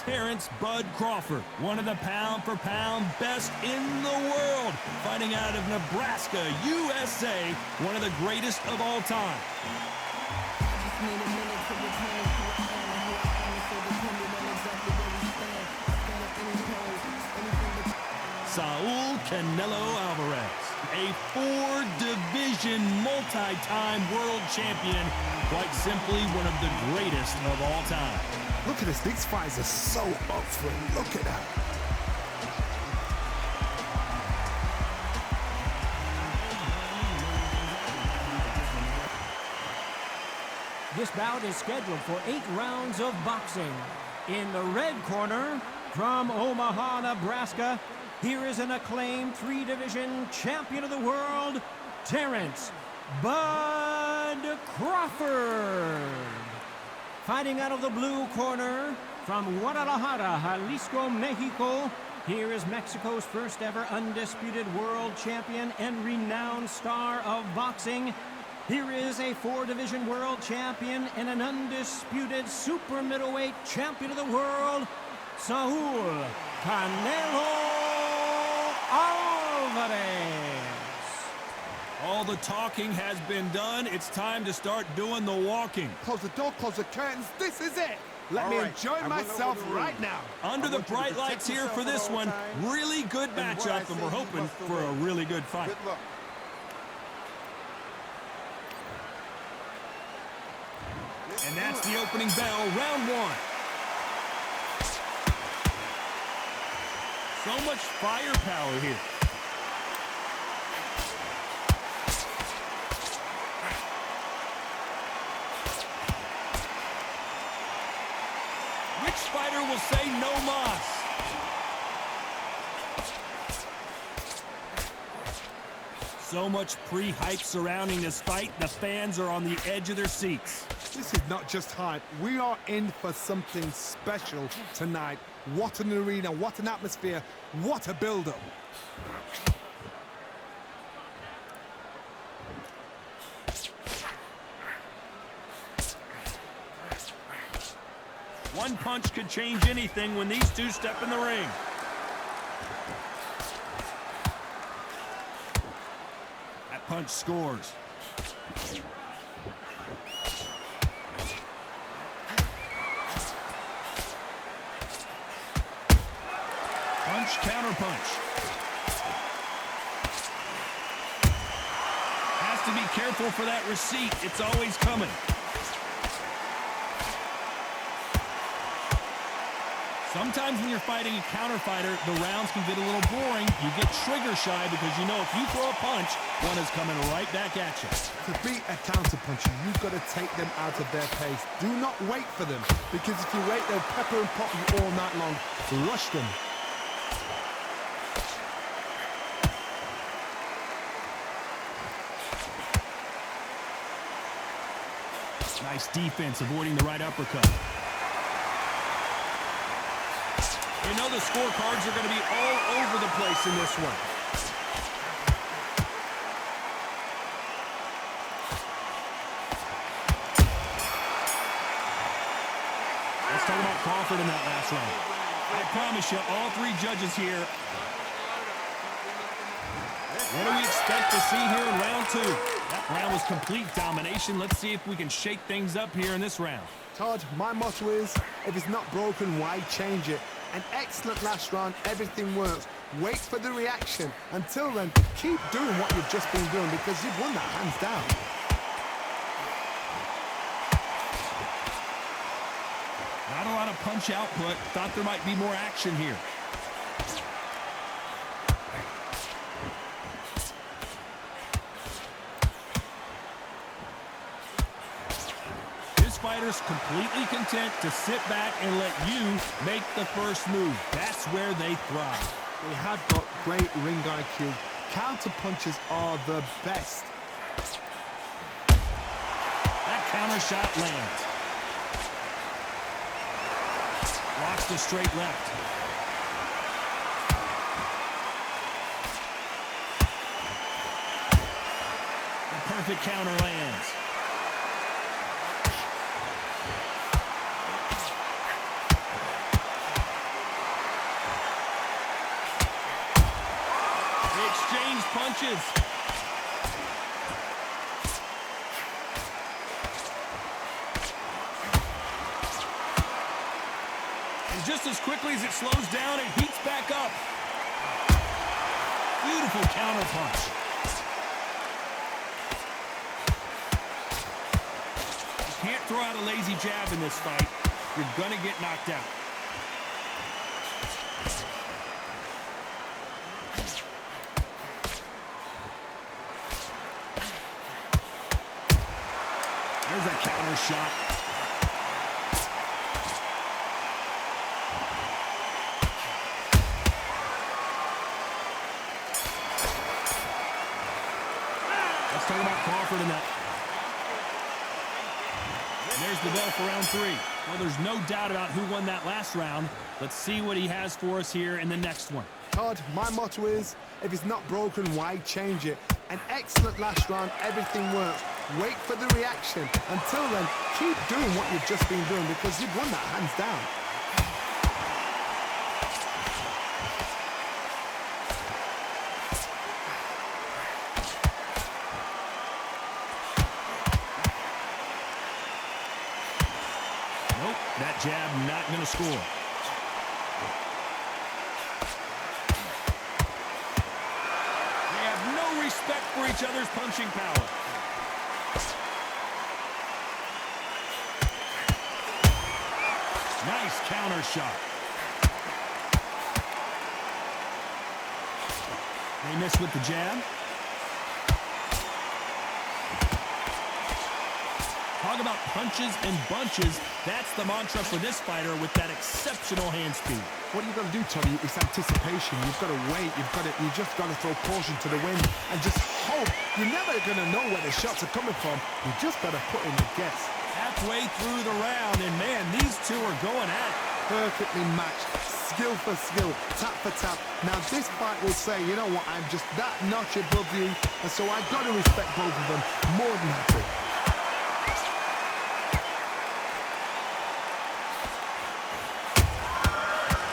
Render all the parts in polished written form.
Terence "Bud" Crawford, one of the pound-for-pound best in the world, fighting out of Nebraska, USA, one of the greatest of all time. Saul Canelo Álvarez, a four-division, multi-time world champion, quite simply one of the greatest of all time. Look at this, these fights are so up for it. Look at that. This bout is scheduled for 8 rounds of boxing. In the red corner, from Omaha, Nebraska, here is an acclaimed 3-division champion of the world, Terence "Bud" Crawford. Fighting out of the blue corner, from Guadalajara, Jalisco, Mexico, here is Mexico's first ever undisputed world champion and renowned star of boxing. Here is a 4-division world champion and an undisputed super middleweight champion of the world, Saul Canelo Álvarez. All the talking has been done. It's time to start doing the walking. Close the door, close the curtains. This is it. Let me enjoy myself right now. Under the bright lights here for this one. Really good matchup, and we're hoping for a really good fight. And that's the opening bell, round 1. So much firepower here. Which fighter will say no mas? So much pre-hype surrounding this fight, the fans are on the edge of their seats. This is not just hype. We are in for something special tonight. What an arena, what an atmosphere, what a build-up. One punch could change anything when these two step in the ring. That punch scores. Punch, counter punch. Has to be careful for that receipt. It's always coming. Sometimes when you're fighting a counter fighter, the rounds can get a little boring. You get trigger shy because you know if you throw a punch, one is coming right back at you. To beat a counter puncher, you've got to take them out of their pace. Do not wait for them, because if you wait, they'll pepper and pop you all night long. Rush them. Nice defense, avoiding the right uppercut. You know the scorecards are going to be all over the place in this one. Let's talk about Crawford in that last round. I promise you, all 3 judges here. What do we expect to see here in round 2? That round was complete domination. Let's see if we can shake things up here in this round. Todd, my motto is, if it's not broken, why change it? An excellent last round, everything works. Wait for the reaction. Until then, keep doing what you've just been doing, because you've won that hands down. Not a lot of punch output. Thought there might be more action here. Fighters completely content to sit back and let you make the first move. That's where they thrive. They have got great ring IQ. Counter punches are the best. That counter shot lands. Blocks the straight left. The perfect counter lands. exchange punches. And just as quickly as it slows down, it heats back up. Beautiful counter punch. You can't throw out a lazy jab in this fight. You're going to get knocked out. There's that counter shot. Let's talk about Crawford in that. There's the bell for round 3. Well, there's no doubt about who won that last round. Let's see what he has for us here in the next one. Todd, my motto is, if it's not broken, why change it? An excellent last round, everything works. Wait for the reaction. Until then, keep doing what you've just been doing because you've won that hands down. Nope, that jab not going to score. They have no respect for each other's punching power. Nice counter shot. They miss with the jab. Talk about punches and bunches. That's the mantra for this fighter with that exceptional hand speed. What you've got to do, Tommy, is anticipation. You've got to wait. You just got to throw caution to the wind and just hope. You're never going to know where the shots are coming from. You just got to put in the guess. Halfway through the round, and man, these two are going at it. Perfectly matched, skill for skill, tap for tap. Now this fight will say, you know what, I'm just that notch above you, and so I've got to respect both of them more than happy.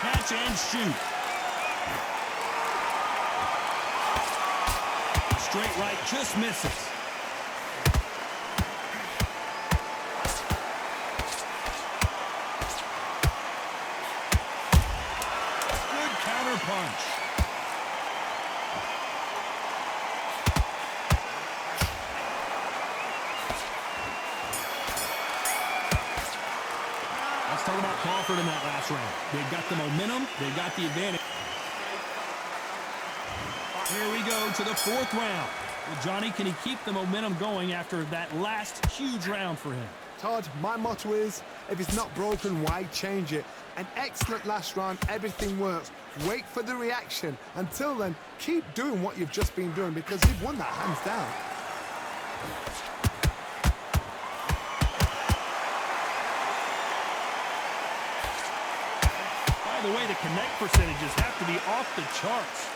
Catch and shoot. Straight right just misses. Punch. Let's talk about Crawford in that last round. They've got the momentum. They've got the advantage. Here we go to the 4th round. Well, Johnny, can he keep the momentum going after that last huge round for him? Todd, my motto is, if it's not broken, why change it? An excellent last round, everything works. Wait for the reaction. Until then, keep doing what you've just been doing because you've won that hands down. By the way, the connect percentages have to be off the charts.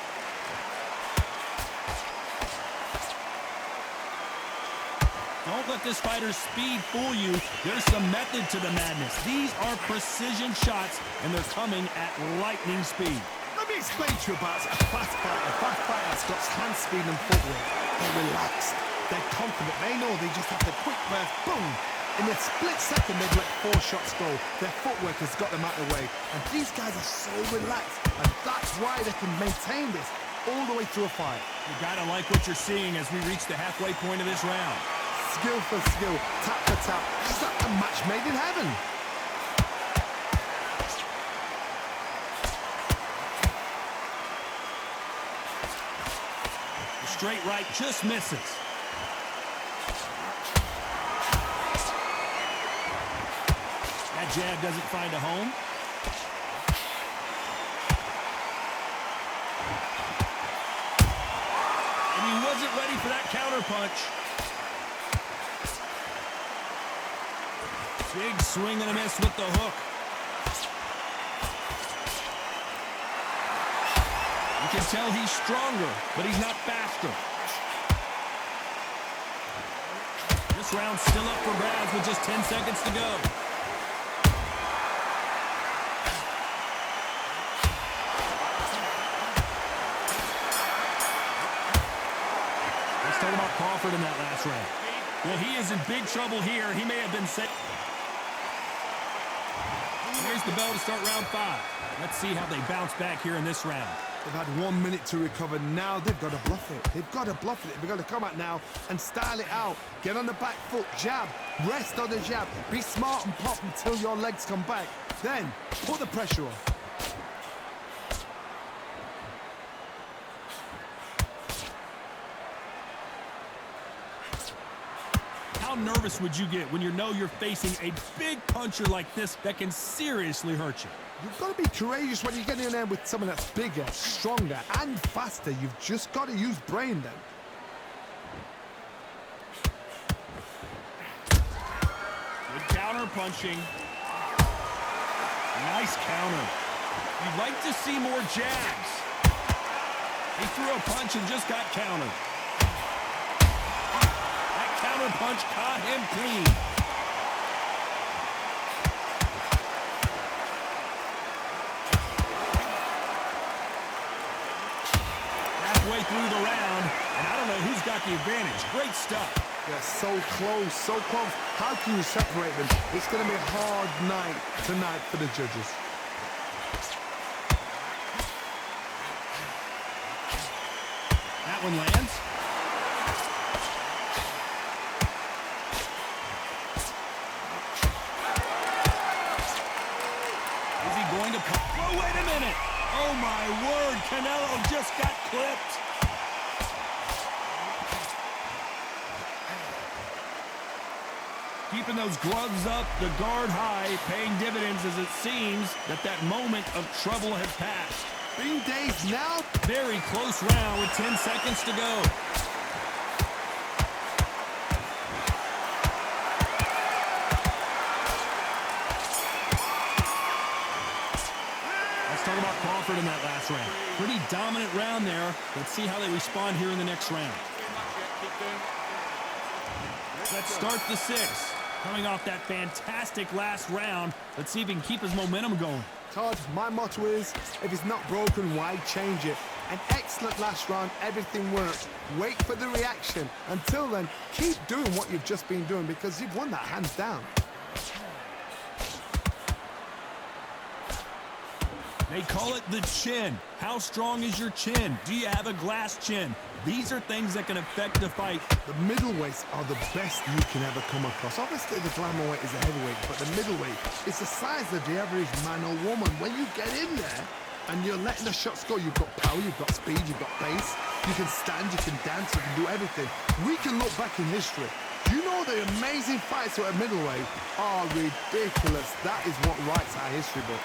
Don't let this fighter's speed fool you. There's some method to the madness. These are precision shots, and they're coming at lightning speed. Let me explain to you about a fast fighter. A fast fighter that's got hand speed and footwork. They're relaxed. They're confident. They know they just have the quick burst, boom. In a split second, they've let 4 shots go. Their footwork has got them out of the way. And these guys are so relaxed. And that's why they can maintain this all the way through a fight. You gotta like what you're seeing as we reach the halfway point of this round. Skill for skill, tap for tap. Just like a match made in heaven. The straight right just misses. That jab doesn't find a home. And he wasn't ready for that counter punch. Big swing and a miss with the hook. You can tell he's stronger, but he's not faster. This round's still up for grabs with just 10 seconds to go. talk about Crawford in that last round. Well, he is in big trouble here. He may have been set. Here's the bell to start round 5. Let's see how they bounce back here in this round. They've had 1 minute to recover. Now they've got to bluff it. They've got to bluff it. They've got to come out now and style it out. Get on the back foot, jab, rest on the jab. Be smart and pop until your legs come back. Then put the pressure on. How nervous would you get when you know you're facing a big puncher like this that can seriously hurt you? You've got to be courageous when you get in there with someone that's bigger, stronger, and faster. You've just got to use brain then. Good counter punching. Nice counter. You'd like to see more jabs. He threw a punch and just got countered. That counter punch caught him clean. Halfway through the round, and I don't know who's got the advantage. Great stuff. They're so close, so close. How can you separate them? It's going to be a hard night tonight for the judges. That one lands. Is he going to... Oh, wait a minute. Oh, my word. Canelo just got clipped. Keeping those gloves up, the guard high, paying dividends as it seems that moment of trouble has passed. Being dazed now? Very close round with 10 seconds to go. Let's talk about Crawford in that last round. Pretty dominant round there. Let's see how they respond here in the next round. Let's start the 6th. Coming off that fantastic last round, let's see if he can keep his momentum going. Todd, my motto is, if it's not broken, why change it? An excellent last round, everything works. Wait for the reaction. Until then, keep doing what you've just been doing because you've won that hands down. They call it the chin. How strong is your chin? Do you have a glass chin? These are things that can affect the fight. The middleweights are the best you can ever come across. Obviously, the glamour weight is a heavyweight, but the middleweight is the size of the average man or woman. When you get in there and you're letting the shots go, you've got power, you've got speed, you've got pace. You can stand, you can dance, you can do everything. We can look back in history. You know the amazing fights at middleweight are ridiculous. That is what writes our history book.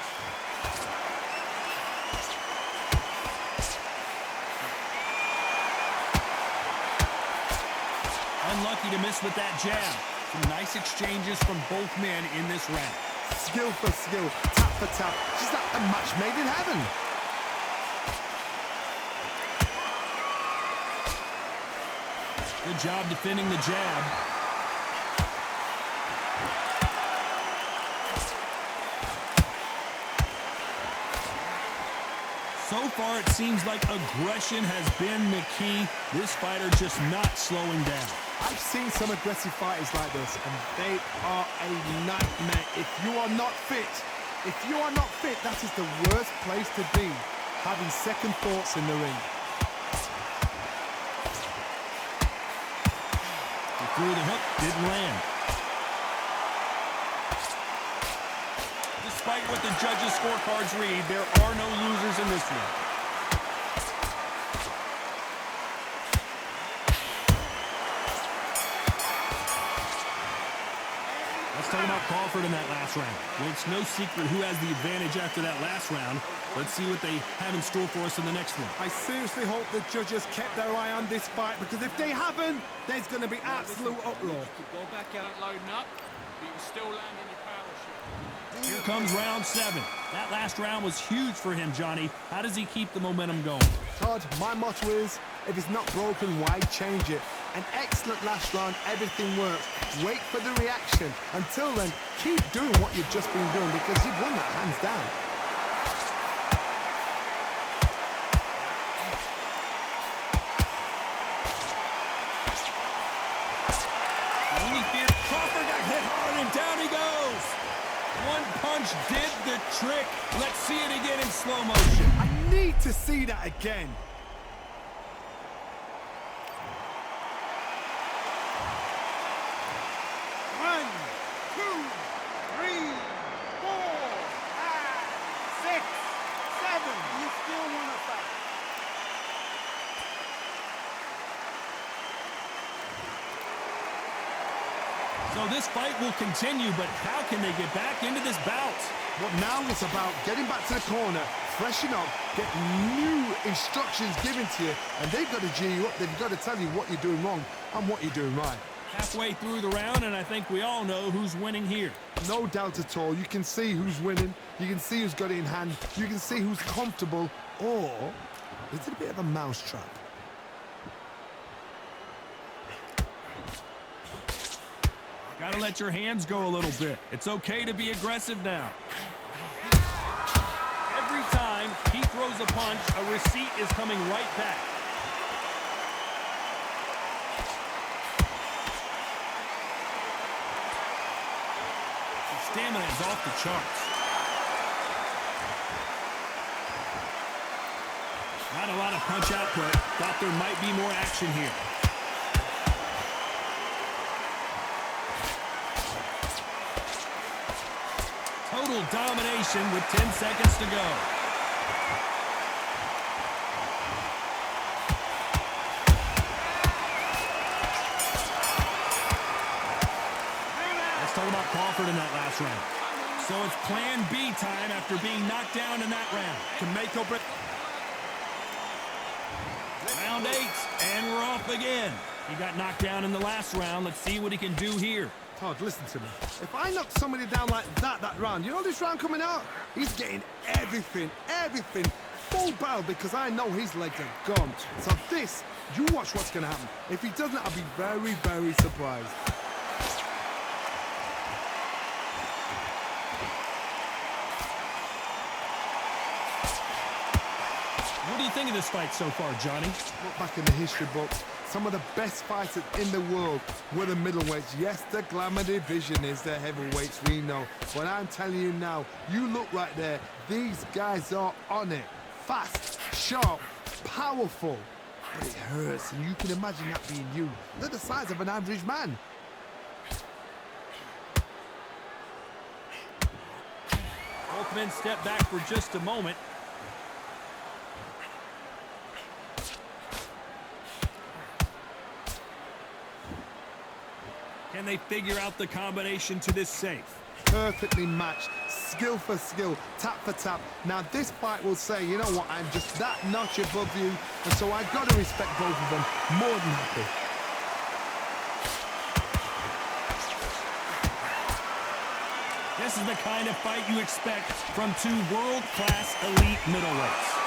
Unlucky to miss with that jab. Some nice exchanges from both men in this round. Skill for skill, tap for tap. Just like a match made in heaven. Good job defending the jab. So far, it seems like aggression has been the key. This fighter just not slowing down. I've seen some aggressive fighters like this, and they are a nightmare. If you are not fit, that is the worst place to be, having second thoughts in the ring. He threw the hook, didn't land. Despite what the judges' scorecards read, there are no losers in this one. Let's talk about Crawford in that last round. Well, it's no secret who has the advantage after that last round. Let's see what they have in store for us in the next one. I seriously hope the judges kept their eye on this fight, because if they haven't, there's going to be absolute uproar. Go back out loading up, but you can still land in your power shot. Here comes round 7. That last round was huge for him, Johnny. How does he keep the momentum going? Todd, my motto is, if it's not broken, why change it? An excellent last round, everything works. Wait for the reaction. Until then, keep doing what you've just been doing because you've won that hands down. did the trick. Let's see it again in slow motion. I need to see that again. One, two, three, 4, 5, 6, 7. You still want to fight? So this fight will continue, but how can they get back into this bout? Well, now it's about getting back to the corner, freshen up, get new instructions given to you, and they've got to G you up. They've got to tell you what you're doing wrong and what you're doing right. Halfway through the round, and I think we all know who's winning here. No doubt at all. You can see who's winning. You can see who's got it in hand. You can see who's comfortable. Or is it a bit of a mousetrap? Gotta let your hands go a little bit. It's okay to be aggressive now. Every time he throws a punch, a receipt is coming right back. His stamina is off the charts. Not a lot of punch output. Thought there might be more action here. Total domination with 10 seconds to go. Let's talk about Crawford in that last round. So it's plan B time after being knocked down in that round. To make up it. Round 8, and we're off again. He got knocked down in the last round. Let's see what he can do here. Todd, listen to me. If I knock somebody down like that round, you know this round coming out? He's getting everything, full barrel, because I know his legs are gone. So this, you watch what's going to happen. If he doesn't, I'll be very, very surprised. What do you think of this fight so far, Johnny? Look back in the history books. Some of the best fighters in the world were the middleweights. Yes, the glamour division is the heavyweights, we know. But I'm telling you now, you look right there, these guys are on it. Fast, sharp, powerful. But it hurts, and you can imagine that being you. They're the size of an average man. Both men step back for just a moment. Can they figure out the combination to this safe? Perfectly matched, skill for skill, tap for tap. Now this fight will say, you know what, I'm just that notch above you, and so I've got to respect both of them more than happy. This is the kind of fight you expect from two world-class elite middleweights.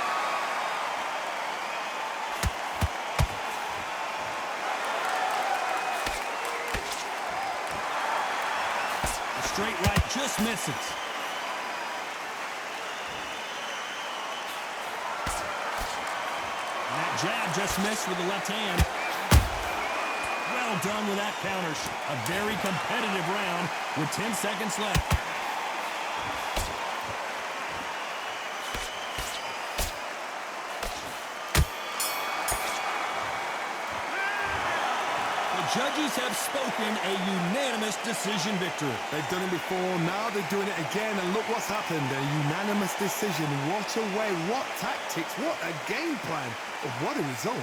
Straight right just misses. And that jab just missed with the left hand. Well done with that counter. A very competitive round with 10 seconds left. Judges have spoken a unanimous decision victory. They've done it before, now they're doing it again, and look what's happened. A unanimous decision. What a way, what tactics, what a game plan. What a result.